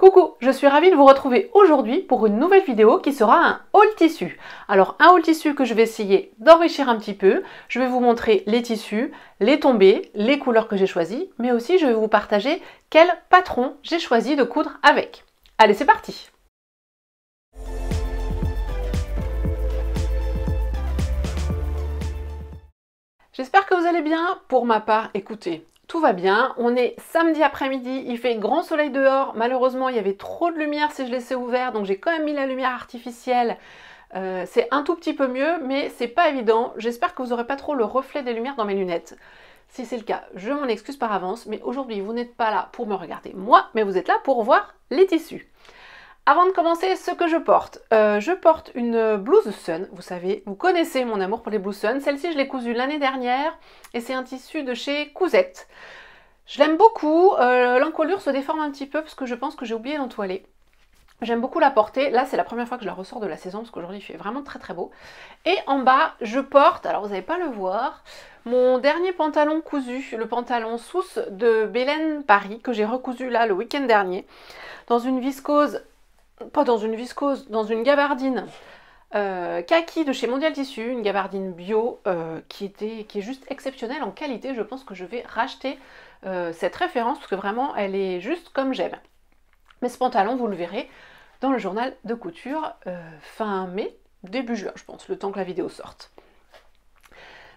Coucou, je suis ravie de vous retrouver aujourd'hui pour une nouvelle vidéo qui sera un haul tissu. Alors un haul tissu que je vais essayer d'enrichir un petit peu. Je vais vous montrer les tissus, les tombés, les couleurs que j'ai choisies, mais aussi je vais vous partager quel patron j'ai choisi de coudre avec. Allez, c'est parti! J'espère que vous allez bien. Pour ma part, écoutez, tout va bien. On est samedi après-midi, il fait grand soleil dehors. Malheureusement, il y avait trop de lumière si je laissais ouvert, donc j'ai quand même mis la lumière artificielle. C'est un tout petit peu mieux, mais c'est pas évident. J'espère que vous n'aurez pas trop le reflet des lumières dans mes lunettes. Si c'est le cas, je m'en excuse par avance, mais aujourd'hui, vous n'êtes pas là pour me regarder moi, mais vous êtes là pour voir les tissus. Avant de commencer, ce que je porte une blouse Sun, vous savez, vous connaissez mon amour pour les blouses Sun. Celle-ci, je l'ai cousue l'année dernière et c'est un tissu de chez Cousette. Je l'aime beaucoup, l'encolure se déforme un petit peu parce que je pense que j'ai oublié d'entoiler. J'aime beaucoup la porter, là c'est la première fois que je la ressors de la saison parce qu'aujourd'hui il fait vraiment très très beau. Et en bas, je porte, alors vous n'allez pas le voir, mon dernier pantalon cousu, le pantalon Sousse de Belen Paris que j'ai recousu là le week-end dernier, dans une viscose. Pas dans une viscose, dans une gabardine kaki de chez Mondial Tissu, une gabardine bio qui est juste exceptionnelle en qualité. Je pense que je vais racheter cette référence parce que vraiment elle est juste comme j'aime. Mais ce pantalon, vous le verrez dans le journal de couture fin mai, début juin je pense, le temps que la vidéo sorte.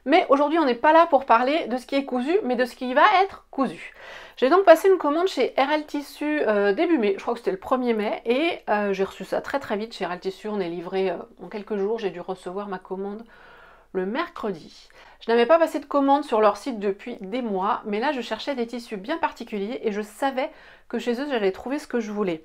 Mais aujourd'hui, on n'est pas là pour parler de ce qui est cousu, mais de ce qui va être cousu. J'ai donc passé une commande chez RL Tissu début mai, je crois que c'était le 1er mai, et j'ai reçu ça très très vite chez RL Tissu, on est livré en quelques jours, j'ai dû recevoir ma commande le mercredi. Je n'avais pas passé de commande sur leur site depuis des mois, mais là je cherchais des tissus bien particuliers et je savais que chez eux j'allais trouver ce que je voulais.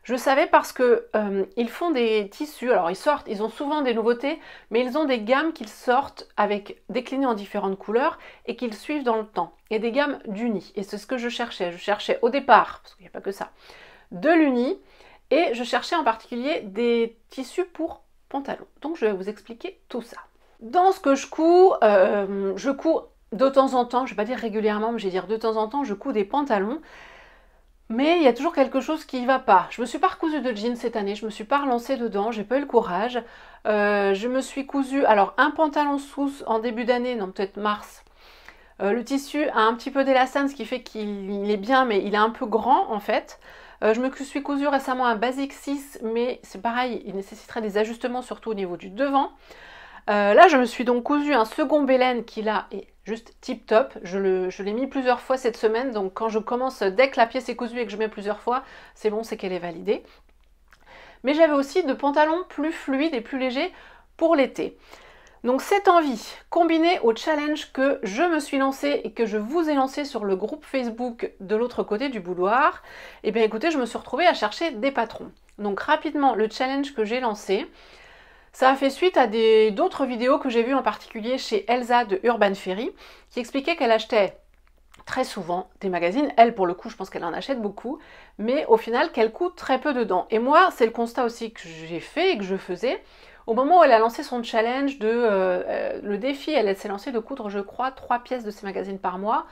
Je savais parce que ils font des tissus, alors ils ont souvent des nouveautés, mais ils ont des gammes qu'ils sortent avec déclinées en différentes couleurs et qu'ils suivent dans le temps. Et des gammes d'uni. Et c'est ce que je cherchais. Je cherchais au départ, parce qu'il n'y a pas que ça, de l'uni. Et je cherchais en particulier des tissus pour pantalons. Donc je vais vous expliquer tout ça. Dans ce que je couds de temps en temps, je ne vais pas dire régulièrement, mais je vais dire de temps en temps, je couds des pantalons. Mais il y a toujours quelque chose qui ne va pas. Je ne me suis pas recousu de jeans cette année, je ne me suis pas relancée dedans, j'ai pas eu le courage. Je me suis cousu, alors un pantalon Sousse en début d'année, non peut-être mars. Le tissu a un petit peu d'élastane, ce qui fait qu'il est bien, mais il est un peu grand en fait. Je me suis cousu récemment un Basic 6, mais c'est pareil, il nécessiterait des ajustements, surtout au niveau du devant. Là, je me suis donc cousu un second Belen qui là est juste tip top. Je l'ai mis plusieurs fois cette semaine, donc quand je commence, dès que la pièce est cousue et que je mets plusieurs fois, c'est bon, c'est qu'elle est validée. Mais j'avais aussi de pantalons plus fluides et plus légers pour l'été. Donc cette envie, combinée au challenge que je me suis lancé et que je vous ai lancé sur le groupe Facebook de l'autre côté du boudoir, et bien écoutez, je me suis retrouvée à chercher des patrons. Donc rapidement, le challenge que j'ai lancé, ça a fait suite à d'autres vidéos que j'ai vues en particulier chez Elsa de Urban Ferry qui expliquait qu'elle achetait très souvent des magazines. Elle, pour le coup, je pense qu'elle en achète beaucoup, mais au final, qu'elle coûte très peu dedans. Et moi, c'est le constat aussi que j'ai fait et que je faisais. Au moment où elle a lancé son challenge le défi, elle s'est lancée de coudre, je crois, 3 pièces de ces magazines par mois.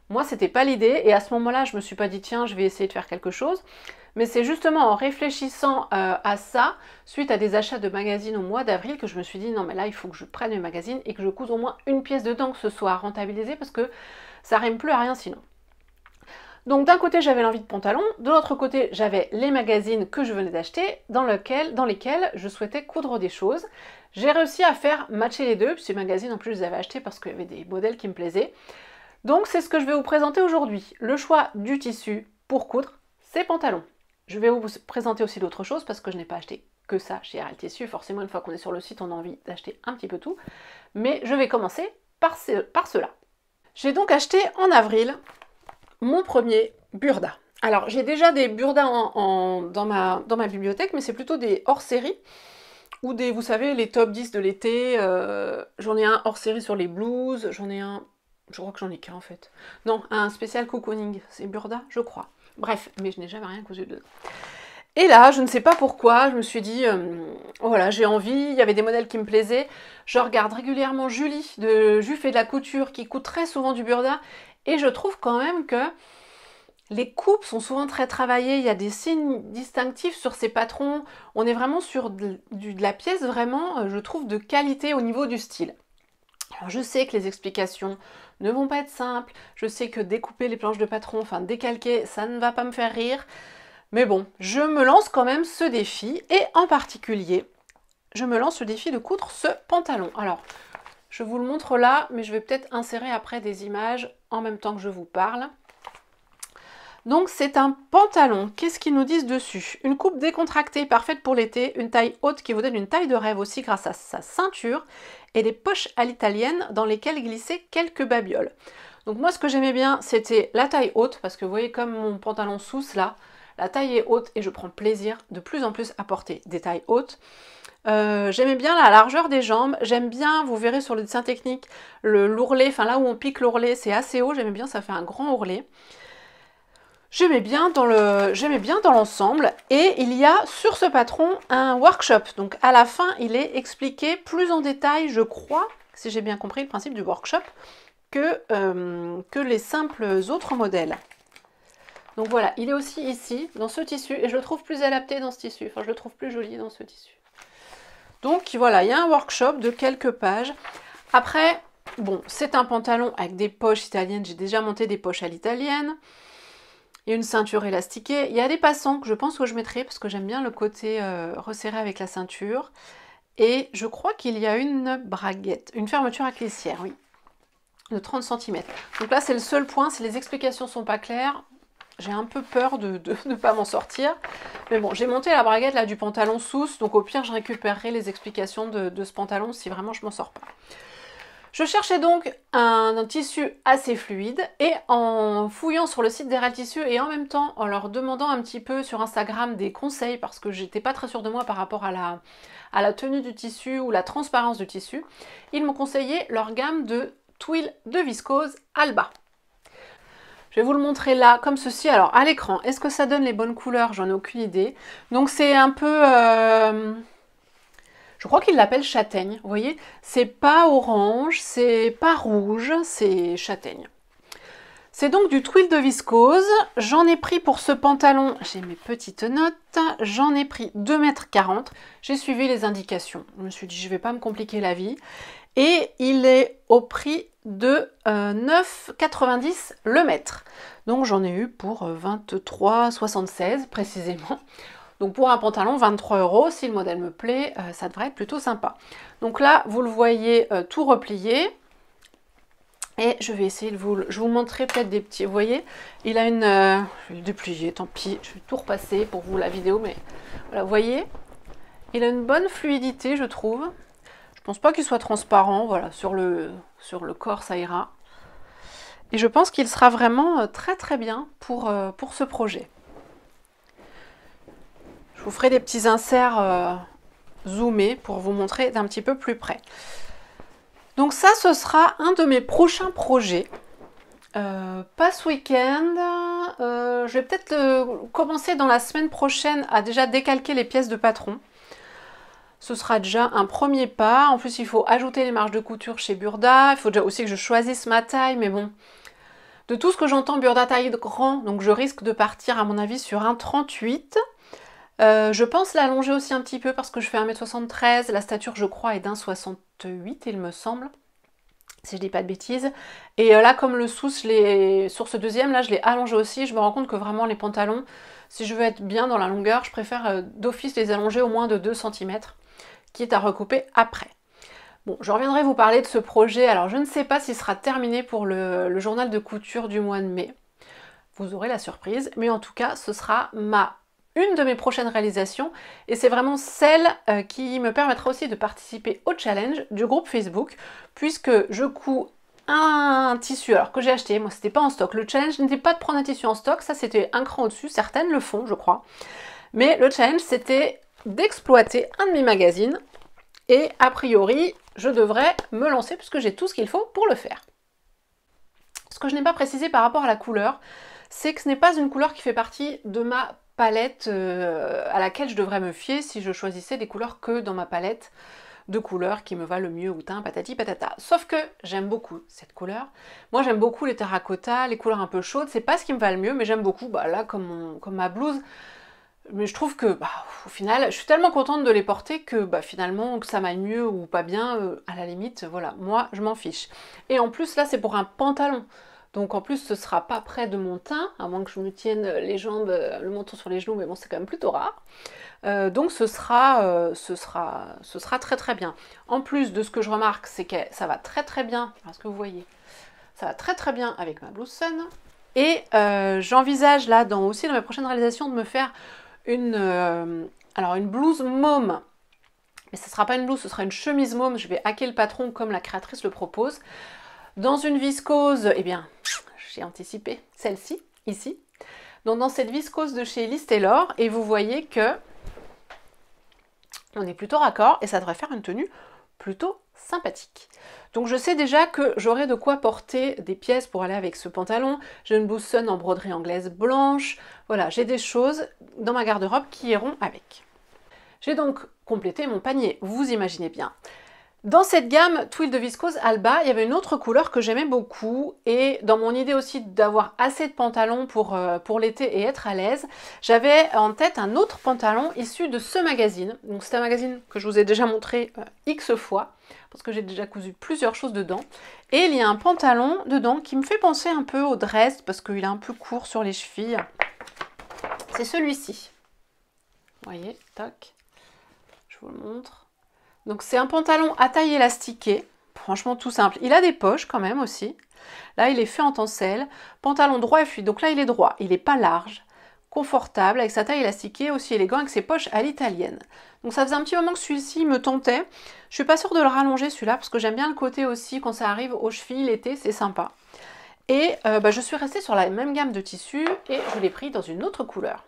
Moi, c'était pas l'idée, et à ce moment-là, je me suis pas dit, tiens, je vais essayer de faire quelque chose. Mais c'est justement en réfléchissant à ça, suite à des achats de magazines au mois d'avril, que je me suis dit, non mais là, il faut que je prenne mes magazines et que je couse au moins une pièce dedans, que ce soit rentabilisé, parce que ça rime plus à rien sinon. Donc d'un côté, j'avais l'envie de pantalon, de l'autre côté, j'avais les magazines que je venais d'acheter, dans lesquels je souhaitais coudre des choses. J'ai réussi à faire matcher les deux, puis ces magazines, en plus, je les avais achetés parce qu'il y avait des modèles qui me plaisaient. Donc c'est ce que je vais vous présenter aujourd'hui. Le choix du tissu pour coudre, ces pantalons. Je vais vous présenter aussi d'autres choses parce que je n'ai pas acheté que ça chez RL Tissu. Forcément, une fois qu'on est sur le site, on a envie d'acheter un petit peu tout. Mais je vais commencer par cela. J'ai donc acheté en avril mon premier burda. Alors, j'ai déjà des burdas dans ma bibliothèque, mais c'est plutôt des hors-série ou des, vous savez, les top 10 de l'été. J'en ai un hors-série sur les blues, j'en ai un... Je crois que j'en ai qu'un en fait. Non, un spécial cocooning, c'est burda, je crois. Bref, mais je n'ai jamais rien cousu dedans. Et là, je ne sais pas pourquoi, je me suis dit, voilà, j'ai envie, il y avait des modèles qui me plaisaient. Je regarde régulièrement Julie de Jules fait de la couture qui coud très souvent du burda. Et je trouve quand même que Les coupes sont souvent très travaillées, il y a des signes distinctifs sur ces patrons. On est vraiment sur de la pièce vraiment, je trouve, de qualité au niveau du style. Alors je sais que les explications ne vont pas être simples, je sais que découper les planches de patron, enfin décalquer, ça ne va pas me faire rire. Mais bon, je me lance quand même ce défi, et en particulier, je me lance le défi de coudre ce pantalon. Alors, je vous le montre là, mais je vais peut-être insérer après des images en même temps que je vous parle. Donc c'est un pantalon, qu'est-ce qu'ils nous disent dessus? Une coupe décontractée, parfaite pour l'été, une taille haute qui vous donne une taille de rêve aussi grâce à sa ceinture, et des poches à l'italienne dans lesquelles glisser quelques babioles. Donc moi ce que j'aimais bien c'était la taille haute, parce que vous voyez comme mon pantalon sousse là, la taille est haute et je prends plaisir de plus en plus à porter des tailles hautes. J'aimais bien la largeur des jambes, j'aime bien, vous verrez sur le dessin technique, l'ourlet, enfin là où on pique l'ourlet c'est assez haut, j'aimais bien, ça fait un grand ourlet. J'aimais bien dans l'ensemble, et il y a sur ce patron un workshop. Donc à la fin, il est expliqué plus en détail, je crois, si j'ai bien compris le principe du workshop, que les simples autres modèles. Donc voilà, il est aussi ici, dans ce tissu, et je le trouve plus adapté dans ce tissu. Enfin, je le trouve plus joli dans ce tissu. Donc voilà, il y a un workshop de quelques pages. Après, bon, c'est un pantalon avec des poches italiennes. J'ai déjà monté des poches à l'italienne. Il y a une ceinture élastiquée. Il y a des passants que je pense que je mettrai parce que j'aime bien le côté resserré avec la ceinture. Et je crois qu'il y a une braguette, une fermeture à caissière, oui, de 30 cm. Donc là, c'est le seul point. Si les explications ne sont pas claires, j'ai un peu peur de ne pas m'en sortir. Mais bon, j'ai monté la braguette là du pantalon sousse. Donc au pire, je récupérerai les explications de ce pantalon si vraiment je m'en sors pas. Je cherchais donc un tissu assez fluide, et en fouillant sur le site des Real Tissus et en même temps en leur demandant un petit peu sur Instagram des conseils parce que j'étais pas très sûre de moi par rapport à la tenue du tissu ou la transparence du tissu, ils m'ont conseillé leur gamme de tuiles de viscose Alba. Je vais vous le montrer là, comme ceci. Alors à l'écran, est-ce que ça donne les bonnes couleurs? J'en ai aucune idée. Donc c'est un peu... je crois qu'ils l'appellent châtaigne, vous voyez, c'est pas orange, c'est pas rouge, c'est châtaigne. C'est donc du twill de viscose, j'en ai pris pour ce pantalon, j'ai mes petites notes, j'en ai pris 2,40 m, j'ai suivi les indications, je me suis dit je vais pas me compliquer la vie, et il est au prix de 9,90 le mètre, donc j'en ai eu pour 23,76 précisément. Donc pour un pantalon, 23 €, si le modèle me plaît, ça devrait être plutôt sympa. Donc là, vous le voyez tout replié. Et je vais essayer de je vous montrer peut-être des petits... Vous voyez, il a une... je vais le déplier, tant pis. Je vais tout repasser pour vous la vidéo, mais voilà, vous voyez, il a une bonne fluidité, je trouve. Je pense pas qu'il soit transparent, voilà, sur le corps, ça ira. Et je pense qu'il sera vraiment très très bien pour ce projet. Je vous ferai des petits inserts zoomés pour vous montrer d'un petit peu plus près. Donc ça, ce sera un de mes prochains projets. Pas ce week-end. Je vais peut-être commencer dans la semaine prochaine à déjà décalquer les pièces de patron. Ce sera déjà un premier pas. En plus, il faut ajouter les marges de couture chez Burda. Il faut déjà aussi que je choisisse ma taille, mais bon. De tout ce que j'entends, Burda taille grand, donc je risque de partir à mon avis sur un 38. Je pense l'allonger aussi un petit peu parce que je fais 1,73 m, la stature je crois est d'1,68 m il me semble, si je dis pas de bêtises. Et là comme le sous, sur ce deuxième là je l'ai allongé aussi, je me rends compte que vraiment les pantalons, si je veux être bien dans la longueur, je préfère d'office les allonger au moins de 2 cm, quitte à recouper après. Bon, je reviendrai vous parler de ce projet, alors je ne sais pas s'il sera terminé pour le journal de couture du mois de mai. Vous aurez la surprise, mais en tout cas ce sera une de mes prochaines réalisations, et c'est vraiment celle qui me permettra aussi de participer au challenge du groupe Facebook, puisque je couds un tissu alors que j'ai acheté, moi c'était pas en stock. Le challenge n'était pas de prendre un tissu en stock, ça c'était un cran au-dessus, certaines le font je crois, mais le challenge c'était d'exploiter un de mes magazines, et a priori je devrais me lancer puisque j'ai tout ce qu'il faut pour le faire. Ce que je n'ai pas précisé par rapport à la couleur, c'est que ce n'est pas une couleur qui fait partie de ma palette à laquelle je devrais me fier si je choisissais des couleurs que dans ma palette. de couleur qui me va le mieux, ou teint, patati patata. Sauf que j'aime beaucoup cette couleur. Moi j'aime beaucoup les terracotta, les couleurs un peu chaudes, c'est pas ce qui me va le mieux, mais j'aime beaucoup, bah, là comme ma blouse. Mais je trouve que, bah, au final, je suis tellement contente de les porter que bah, finalement, que ça m'aille mieux ou pas bien, à la limite, voilà, moi je m'en fiche. Et en plus là c'est pour un pantalon. Donc en plus ce sera pas près de mon teint, à moins que je me tienne les jambes, le menton sur les genoux, mais bon c'est quand même plutôt rare. Donc ce sera très très bien. En plus de ce que je remarque, c'est que ça va très très bien, parce que vous voyez, ça va très très bien avec ma blouse Sun. Et j'envisage là aussi dans mes prochaines réalisations de me faire une blouse môme. Mais ce ne sera pas une blouse, ce sera une chemise môme. Je vais hacker le patron comme la créatrice le propose. Dans une viscose, eh bien, j'ai anticipé celle-ci, ici. Donc dans cette viscose de chez Liz Taylor, et vous voyez que on est plutôt raccord et ça devrait faire une tenue plutôt sympathique. Donc je sais déjà que j'aurai de quoi porter des pièces pour aller avec ce pantalon. J'ai une blouse Sun en broderie anglaise blanche. Voilà, j'ai des choses dans ma garde-robe qui iront avec. J'ai donc complété mon panier, vous imaginez bien. Dans cette gamme Twill de viscose Alba, il y avait une autre couleur que j'aimais beaucoup, et dans mon idée aussi d'avoir assez de pantalons pour l'été et être à l'aise, j'avais en tête un autre pantalon issu de ce magazine. Donc c'est un magazine que je vous ai déjà montré X fois, parce que j'ai déjà cousu plusieurs choses dedans. Et il y a un pantalon dedans qui me fait penser un peu au dress, parce qu'il est un peu court sur les chevilles. C'est celui-ci. Vous voyez, toc, je vous le montre. Donc c'est un pantalon à taille élastiquée, franchement tout simple. Il a des poches quand même aussi. Là il est fait en tencelle, pantalon droit et fluide. Donc là il est droit, il n'est pas large, confortable, avec sa taille élastiquée, aussi élégant avec ses poches à l'italienne. Donc ça faisait un petit moment que celui-ci me tentait. Je suis pas sûre de le rallonger celui-là parce que j'aime bien le côté aussi quand ça arrive aux chevilles l'été, c'est sympa. Et je suis restée sur la même gamme de tissus et je l'ai pris dans une autre couleur.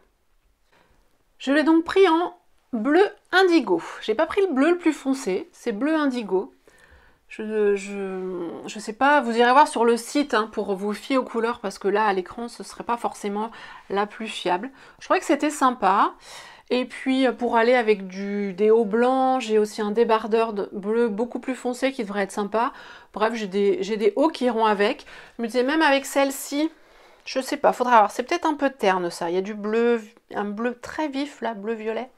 Je l'ai donc pris en bleu indigo. J'ai pas pris le bleu le plus foncé, c'est bleu indigo. Je sais pas, vous irez voir sur le site pour vous fier aux couleurs parce que là à l'écran ce serait pas forcément la plus fiable. Je trouvais que c'était sympa. Et puis pour aller avec des hauts blancs, j'ai aussi un débardeur de bleu beaucoup plus foncé qui devrait être sympa. Bref, j'ai des hauts qui iront avec. Je me disais même avec celle-ci, je sais pas, faudra voir. C'est peut-être un peu terne ça. Il y a du bleu, un bleu très vif là, bleu-violet.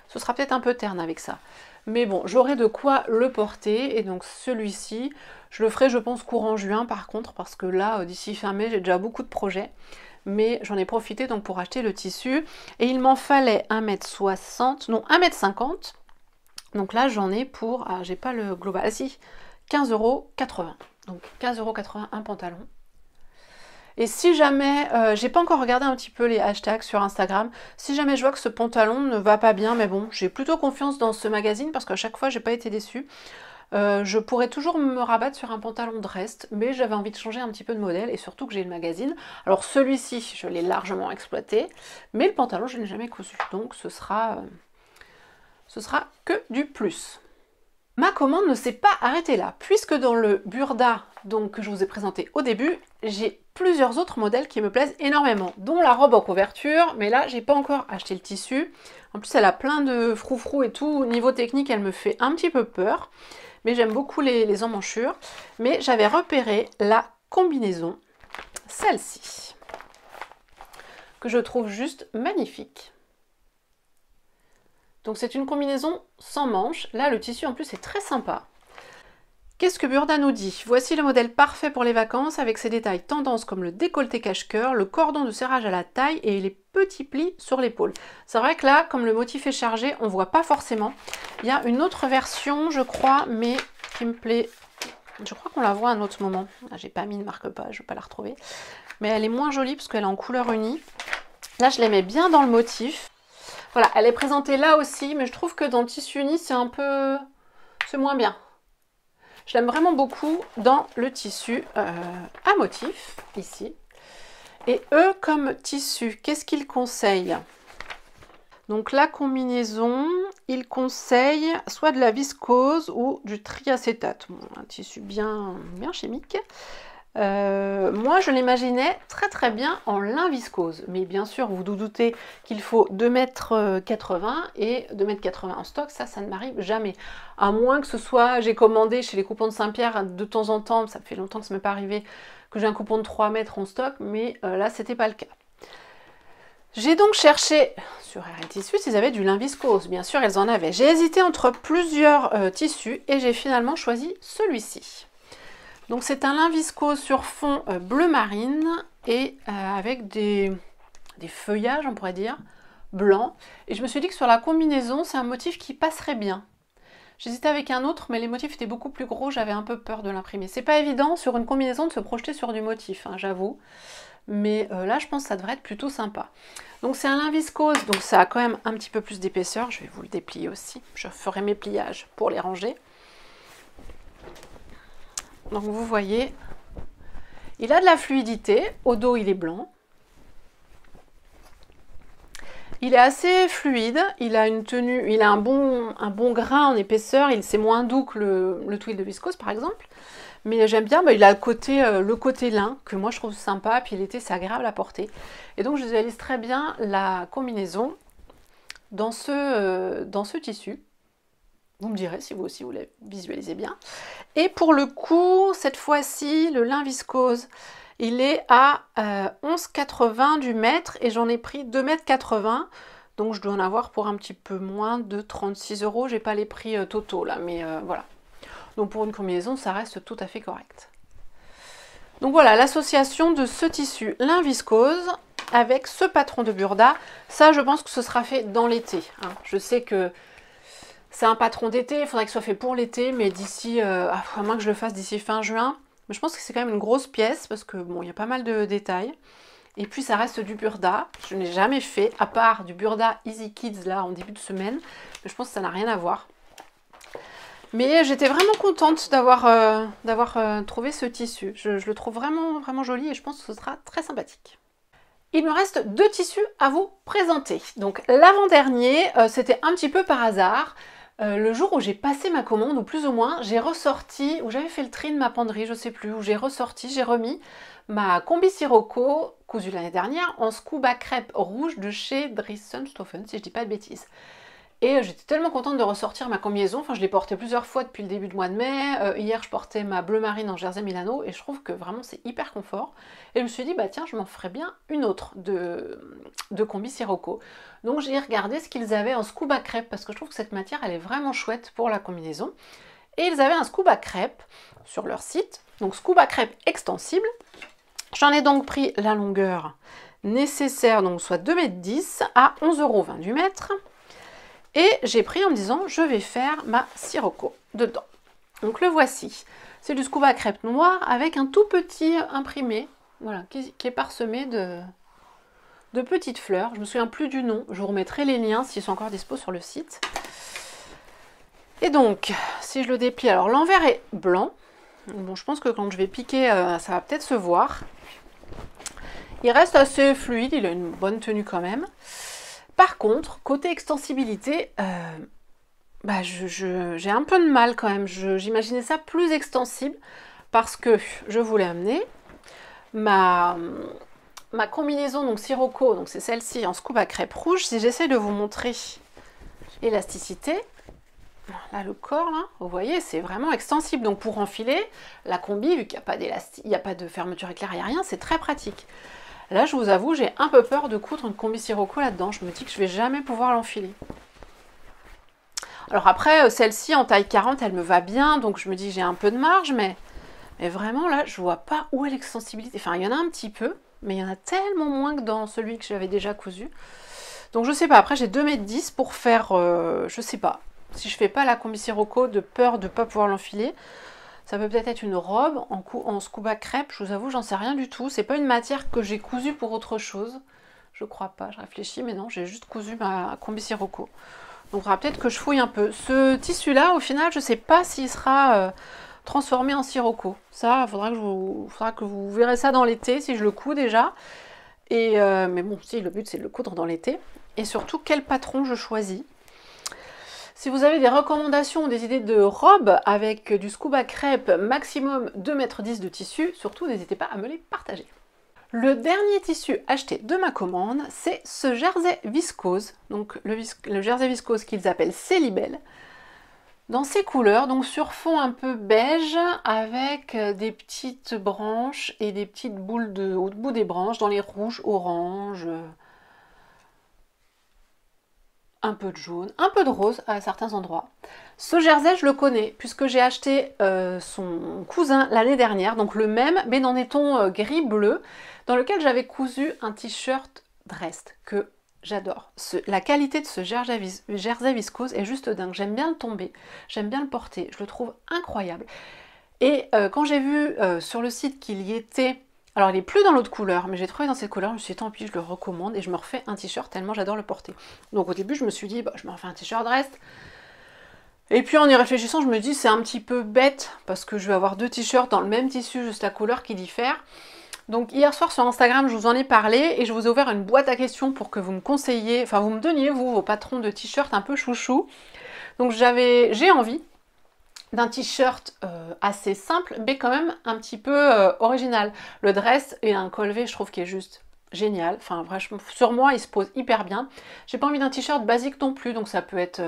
Ce sera peut-être un peu terne avec ça. Mais bon, j'aurai de quoi le porter. Et donc celui-ci, je le ferai je pense courant juin par contre. Parce que là, d'ici fin mai, j'ai déjà beaucoup de projets. Mais j'en ai profité donc pour acheter le tissu. Et il m'en fallait 1,60 m, non 1,50 m. Donc là, j'en ai pour, j'ai pas le global, ah si, 15,80 €. Donc 15,80 € un pantalon. Et si jamais, j'ai pas encore regardé un petit peu les hashtags sur Instagram, si jamais je vois que ce pantalon ne va pas bien, mais bon, j'ai plutôt confiance dans ce magazine parce qu'à chaque fois, j'ai pas été déçue. Je pourrais toujours me rabattre sur un pantalon de reste, mais j'avais envie de changer un petit peu de modèle et surtout que j'ai le magazine. Alors celui-ci, je l'ai largement exploité, mais le pantalon, je ne l'ai jamais cousu, donc ce sera que du plus. Ma commande ne s'est pas arrêtée là, puisque dans le burda donc, que je vous ai présenté au début, j'ai plusieurs autres modèles qui me plaisent énormément, dont la robe en couverture, mais là, j'ai pas encore acheté le tissu. En plus, elle a plein de froufrous et tout. Au niveau technique, elle me fait un petit peu peur, mais j'aime beaucoup les emmanchures. Mais j'avais repéré la combinaison, celle-ci, que je trouve juste magnifique. Donc c'est une combinaison sans manches. Là, le tissu en plus est très sympa. Qu'est-ce que Burda nous dit? Voici le modèle parfait pour les vacances avec ses détails tendance comme le décolleté cache-cœur, le cordon de serrage à la taille et les petits plis sur l'épaule. C'est vrai que là, comme le motif est chargé, on ne voit pas forcément. Il y a une autre version, je crois, mais qui me plaît. Je crois qu'on la voit à un autre moment. Ah, j'ai pas mis de marque-page, je ne vais pas la retrouver. Mais elle est moins jolie parce qu'elle est en couleur unie. Là, je l'aimais bien dans le motif. Voilà, elle est présentée là aussi, mais je trouve que dans le tissu uni, c'est moins bien. Je l'aime vraiment beaucoup dans le tissu à motif, ici. Et eux, comme tissu, qu'est-ce qu'ils conseillent? Donc la combinaison, ils conseillent soit de la viscose ou du triacétate. Bon, un tissu bien chimique. Moi, je l'imaginais très très bien en lin viscose. Mais bien sûr, vous vous doutez qu'il faut 2,80 m et 2,80 m en stock. Ça ne m'arrive jamais. À moins que ce soit, j'ai commandé chez les coupons de Saint-Pierre de temps en temps, ça fait longtemps que ça ne m'est pas arrivé, que j'ai un coupon de 3 mètres en stock, mais là, c'était pas le cas. J'ai donc cherché sur RL Tissus s'ils avaient du lin viscose. Bien sûr, elles en avaient. J'ai hésité entre plusieurs tissus et j'ai finalement choisi celui-ci. Donc c'est un lin viscose sur fond bleu marine et avec des feuillages, on pourrait dire, blancs. Et je me suis dit que sur la combinaison, c'est un motif qui passerait bien. J'hésitais avec un autre, mais les motifs étaient beaucoup plus gros, j'avais un peu peur de l'imprimer. C'est pas évident sur une combinaison de se projeter sur du motif, hein, j'avoue. Mais là, je pense que ça devrait être plutôt sympa. Donc c'est un lin viscose, donc ça a quand même un petit peu plus d'épaisseur. Je vais vous le déplier aussi. Je ferai mes pliages pour les ranger. Donc vous voyez, il a de la fluidité. Au dos, il est blanc. Il est assez fluide. Il a une tenue, il a un bon grain en épaisseur. C'est moins doux que le twill de viscose, par exemple. Mais j'aime bien, il a le côté lin, que moi je trouve sympa, puis l'été c'est agréable à porter. Et donc je visualise très bien la combinaison dans ce tissu. Vous me direz si vous aussi vous la visualisez bien. Et pour le coup, cette fois-ci, le lin viscose, il est à 11,80 du mètre et j'en ai pris 2,80 m. Donc je dois en avoir pour un petit peu moins de 36 €. J'ai pas les prix totaux là, mais voilà. Donc pour une combinaison, ça reste tout à fait correct. Donc voilà, l'association de ce tissu lin viscose avec ce patron de Burda. Ça, je pense que ce sera fait dans l'été. Hein. Je sais que c'est un patron d'été, il faudrait que ce soit fait pour l'été, mais d'ici, à moins que je le fasse d'ici fin juin. Mais je pense que c'est quand même une grosse pièce parce que bon, il y a pas mal de détails. Et puis ça reste du Burda. Je n'ai jamais fait, à part du Burda Easy Kids là en début de semaine. Mais je pense que ça n'a rien à voir. Mais j'étais vraiment contente d'avoir trouvé ce tissu. Je le trouve vraiment, vraiment joli et je pense que ce sera très sympathique. Il me reste 2 tissus à vous présenter. Donc l'avant-dernier, c'était un petit peu par hasard. Le jour où j'ai passé ma commande, ou plus ou moins, j'ai ressorti, où j'avais fait le tri de ma penderie, je sais plus, où j'ai remis ma combi Sirocco, cousue l'année dernière, en scuba crêpe rouge de chez Dresden-Stoffen, si je dis pas de bêtises. Et j'étais tellement contente de ressortir ma combinaison, enfin je l'ai portée plusieurs fois depuis le début du mois de mai. Hier je portais ma bleu marine en jersey Milano et je trouve que vraiment c'est hyper confort. Et je me suis dit bah tiens je m'en ferais bien une autre de combi Sirocco. Donc j'ai regardé ce qu'ils avaient en scuba crêpe parce que je trouve que cette matière elle est vraiment chouette pour la combinaison. Et ils avaient un scuba crêpe sur leur site, donc scuba crêpe extensible. J'en ai donc pris la longueur nécessaire, donc soit 2,10 m à 11,20 € du mètre. Et j'ai pris en me disant, je vais faire ma Sirocco dedans. Donc le voici. C'est du scuba crêpe noir avec un tout petit imprimé, voilà, qui est parsemé de petites fleurs. Je me souviens plus du nom. Je vous remettrai les liens s'ils sont encore dispo sur le site. Et donc, si je le déplie, alors l'envers est blanc. Bon, je pense que quand je vais piquer, ça va peut-être se voir. Il reste assez fluide, il a une bonne tenue quand même. Par contre, côté extensibilité, j'ai un peu de mal quand même. J'imaginais ça plus extensible parce que je voulais amener ma combinaison donc Sirocco, donc c'est celle-ci en scuba crêpe rouge. Si j'essaie de vous montrer l'élasticité, là le corps, là, vous voyez, c'est vraiment extensible. Donc pour enfiler la combi, vu qu'il n'y a pas d'élastique, il n'y a pas de fermeture éclair, il n'y a rien, c'est très pratique. Là, je vous avoue, j'ai un peu peur de coudre une combi Sirocco là-dedans. Je me dis que je vais jamais pouvoir l'enfiler. Alors après, celle-ci en taille 40, elle me va bien. Donc je me dis j'ai un peu de marge. Mais vraiment, là, je vois pas où est l'extensibilité. Enfin, il y en a un petit peu. Mais il y en a tellement moins que dans celui que j'avais déjà cousu. Donc je sais pas. Après, j'ai 2,10 m pour faire... je sais pas. Si je fais pas la combi Sirocco, de peur de pas pouvoir l'enfiler... Ça peut peut-être être une robe en scuba crêpe, je vous avoue, j'en sais rien du tout. C'est pas une matière que j'ai cousue pour autre chose. Je crois pas, je réfléchis, mais non, j'ai juste cousu ma combi Sirocco. Donc il faudra peut-être que je fouille un peu. Ce tissu-là, au final, je sais pas s'il sera transformé en Sirocco. Ça, il faudra que vous verrez ça dans l'été, si je le couds déjà. Et, mais bon, si, le but c'est de le coudre dans l'été. Et surtout, quel patron je choisis. Si vous avez des recommandations ou des idées de robes avec du scuba crêpe maximum 2,10 m de tissu, surtout n'hésitez pas à me les partager. Le dernier tissu acheté de ma commande, c'est ce jersey viscose, donc le jersey viscose qu'ils appellent Célibelle, dans ces couleurs, donc sur fond un peu beige, avec des petites branches et des petites boules au bout des branches, dans les rouges, oranges, un peu de jaune, un peu de rose à certains endroits. Ce jersey, je le connais, puisque j'ai acheté son cousin l'année dernière, donc le même, mais dans des tons gris-bleu, dans lequel j'avais cousu un t-shirt Drest, que j'adore. La qualité de ce jersey viscose est juste dingue. J'aime bien le tomber, j'aime bien le porter, je le trouve incroyable. Et quand j'ai vu sur le site qu'il y était, alors il n'est plus dans l'autre couleur, mais j'ai trouvé dans cette couleur, je me suis dit tant pis, je le recommande et je me refais un t-shirt tellement j'adore le porter. Donc au début je me suis dit, bah, je me refais un t-shirt Drest. Et puis en y réfléchissant, je me dis c'est un petit peu bête, parce que je vais avoir 2 t-shirts dans le même tissu, juste la couleur qui diffère. Donc hier soir sur Instagram, je vous en ai parlé et je vous ai ouvert une boîte à questions pour que vous me conseilliez, enfin vous me donniez vous vos patrons de t-shirts un peu chouchou. Donc j'ai envie d'un t-shirt assez simple, mais quand même un petit peu original. Le dress et un col V, je trouve qu'il est juste génial. Enfin, franchement, sur moi, il se pose hyper bien. J'ai pas envie d'un t-shirt basique non plus, donc ça peut être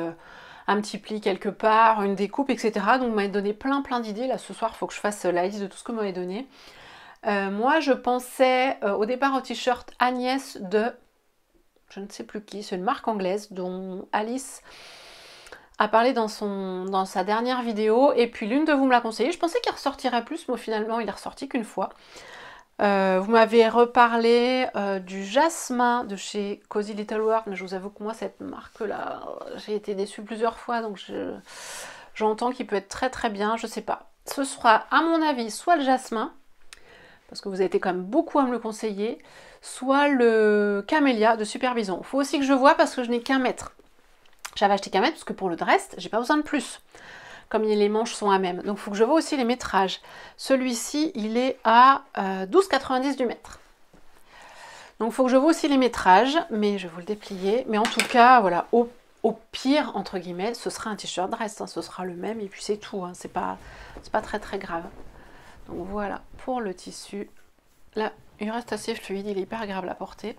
un petit pli quelque part, une découpe, etc. Donc, vous m'avez donné plein d'idées. Là, ce soir, il faut que je fasse la liste de tout ce que vous m'avez donné. Moi, je pensais au départ au t-shirt Agnès de... je ne sais plus qui, c'est une marque anglaise dont Alice a parlé dans sa dernière vidéo, et puis l'une de vous me l'a conseillé. Je pensais qu'il ressortirait plus, mais finalement il est ressorti qu'une fois. Vous m'avez reparlé du jasmin de chez Cozy Little World, mais je vous avoue que moi cette marque-là, j'ai été déçue plusieurs fois, donc j'entends qu'il peut être très bien, je sais pas. Ce sera à mon avis soit le jasmin, parce que vous avez été quand même beaucoup à me le conseiller, soit le camélia de Super Bison. Faut aussi que je vois parce que je n'ai qu'un mètre. J'avais acheté qu'un mètre parce que pour le dress, j'ai pas besoin de plus. Comme les manches sont à même. Donc il faut que je vois aussi les métrages. Celui-ci, il est à 12,90 du mètre. Donc il faut que je vois aussi les métrages, mais je vais vous le déplier. Mais en tout cas, voilà, au pire, entre guillemets, ce sera un t-shirt dress. Hein, ce sera le même et puis c'est tout. Hein, c'est pas très grave. Donc voilà, pour le tissu. Là, il reste assez fluide, il est hyper agréable à porter.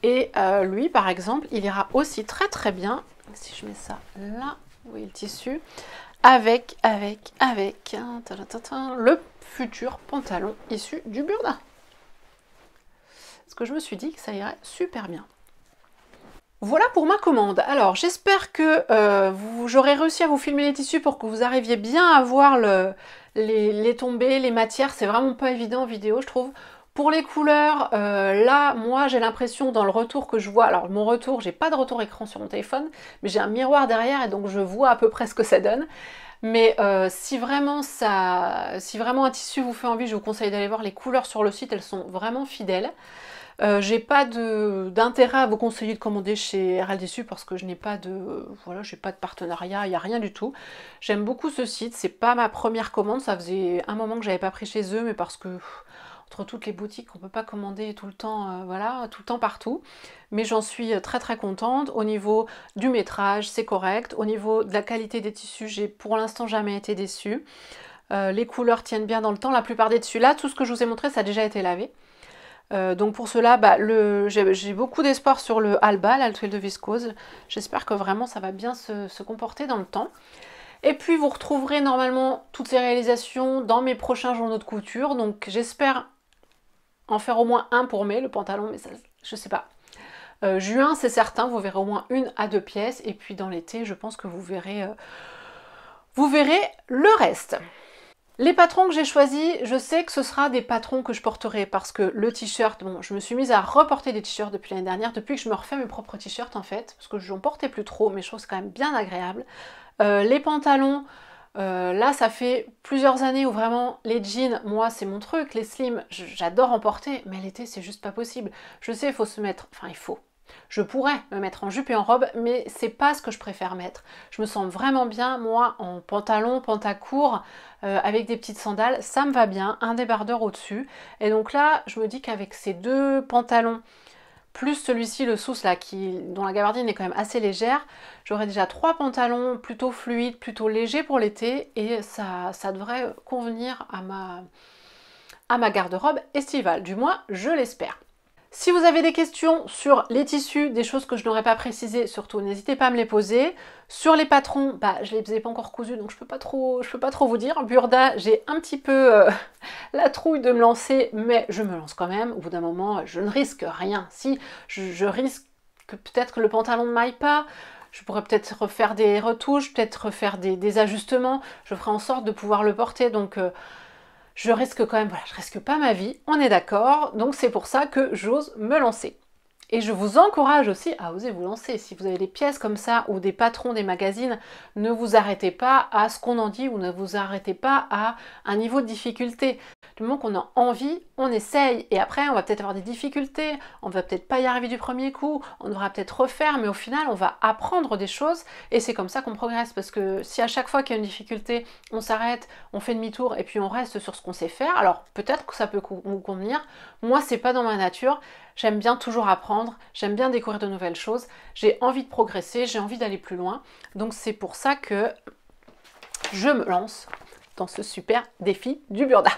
Et lui, par exemple, il ira aussi très bien, si je mets ça là, vous voyez le tissu, avec le futur pantalon issu du Burda. Parce que je me suis dit que ça irait super bien. Voilà pour ma commande. Alors, j'espère que j'aurai réussi à vous filmer les tissus pour que vous arriviez bien à voir les tombées, les matières. C'est vraiment pas évident en vidéo, je trouve. Pour les couleurs, là, moi, j'ai l'impression dans le retour que je vois, alors mon retour, j'ai pas de retour écran sur mon téléphone, mais j'ai un miroir derrière et donc je vois à peu près ce que ça donne. Mais si vraiment un tissu vous fait envie, je vous conseille d'aller voir les couleurs sur le site, elles sont vraiment fidèles. J'ai pas d'intérêt à vous conseiller de commander chez RL Tissu parce que je n'ai pas j'ai pas de partenariat, il n'y a rien du tout. J'aime beaucoup ce site, c'est pas ma première commande, ça faisait un moment que j'avais pas pris chez eux, mais parce que entre toutes les boutiques, on peut pas commander tout le temps, voilà, tout le temps partout. Mais j'en suis très contente. Au niveau du métrage, c'est correct. Au niveau de la qualité des tissus, j'ai pour l'instant jamais été déçue. Les couleurs tiennent bien dans le temps. La plupart des tissus, là, tout ce que je vous ai montré, ça a déjà été lavé. Donc pour cela, bah, j'ai beaucoup d'espoir sur le Alba, la toile de viscose. J'espère que vraiment ça va bien se comporter dans le temps. Et puis vous retrouverez normalement toutes ces réalisations dans mes prochains journaux de couture. Donc j'espère en faire au moins un pour mai, le pantalon, mais ça, je sais pas. Juin, c'est certain, vous verrez au moins 1 à 2 pièces. Et puis dans l'été, je pense que vous verrez le reste. Les patrons que j'ai choisis, je sais que ce sera des patrons que je porterai parce que le t-shirt, bon, je me suis mise à reporter des t-shirts depuis l'année dernière, depuis que je me refais mes propres t-shirts en fait, parce que je n'en portais plus trop, mais je trouve c'est quand même bien agréable. Les pantalons, là ça fait plusieurs années où vraiment les jeans, moi c'est mon truc, les slims, j'adore en porter, mais l'été c'est juste pas possible. Je sais, il faut se mettre, enfin il faut. Je pourrais me mettre en jupe et en robe, mais c'est pas ce que je préfère mettre. Je me sens vraiment bien, moi, en pantalon, pantacourt, avec des petites sandales, ça me va bien, un débardeur au-dessus. Et donc là, je me dis qu'avec ces 2 pantalons plus celui-ci, le Sousse, là, dont la gabardine est quand même assez légère, j'aurai déjà 3 pantalons plutôt fluides, plutôt légers pour l'été, et ça devrait convenir à ma garde-robe estivale, du moins je l'espère. Si vous avez des questions sur les tissus, des choses que je n'aurais pas précisées, surtout n'hésitez pas à me les poser. Sur les patrons, je ne les ai pas encore cousus, donc je peux pas trop vous dire. Burda, j'ai un petit peu la trouille de me lancer, mais je me lance quand même. Au bout d'un moment, je ne risque rien. Si, je risque que peut-être que le pantalon ne m'aille pas, je pourrais peut-être refaire des retouches, peut-être refaire des ajustements. Je ferai en sorte de pouvoir le porter, donc je risque quand même, voilà, je risque pas ma vie, on est d'accord, donc c'est pour ça que j'ose me lancer. Et je vous encourage aussi à oser vous lancer. Si vous avez des pièces comme ça ou des patrons des magazines, ne vous arrêtez pas à ce qu'on en dit ou ne vous arrêtez pas à un niveau de difficulté. Du moment qu'on a envie, on essaye. Et après, on va peut-être avoir des difficultés, on va peut-être pas y arriver du premier coup, on devra peut-être refaire, mais au final, on va apprendre des choses et c'est comme ça qu'on progresse. Parce que si à chaque fois qu'il y a une difficulté, on s'arrête, on fait demi-tour et puis on reste sur ce qu'on sait faire, alors peut-être que ça peut vous convenir. Moi, c'est pas dans ma nature. J'aime bien toujours apprendre, j'aime bien découvrir de nouvelles choses, j'ai envie de progresser, j'ai envie d'aller plus loin. Donc c'est pour ça que je me lance dans ce super défi du burda.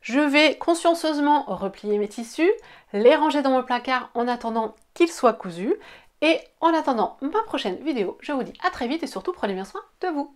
Je vais consciencieusement replier mes tissus, les ranger dans mon placard en attendant qu'ils soient cousus. Et en attendant ma prochaine vidéo, je vous dis à très vite et surtout prenez bien soin de vous.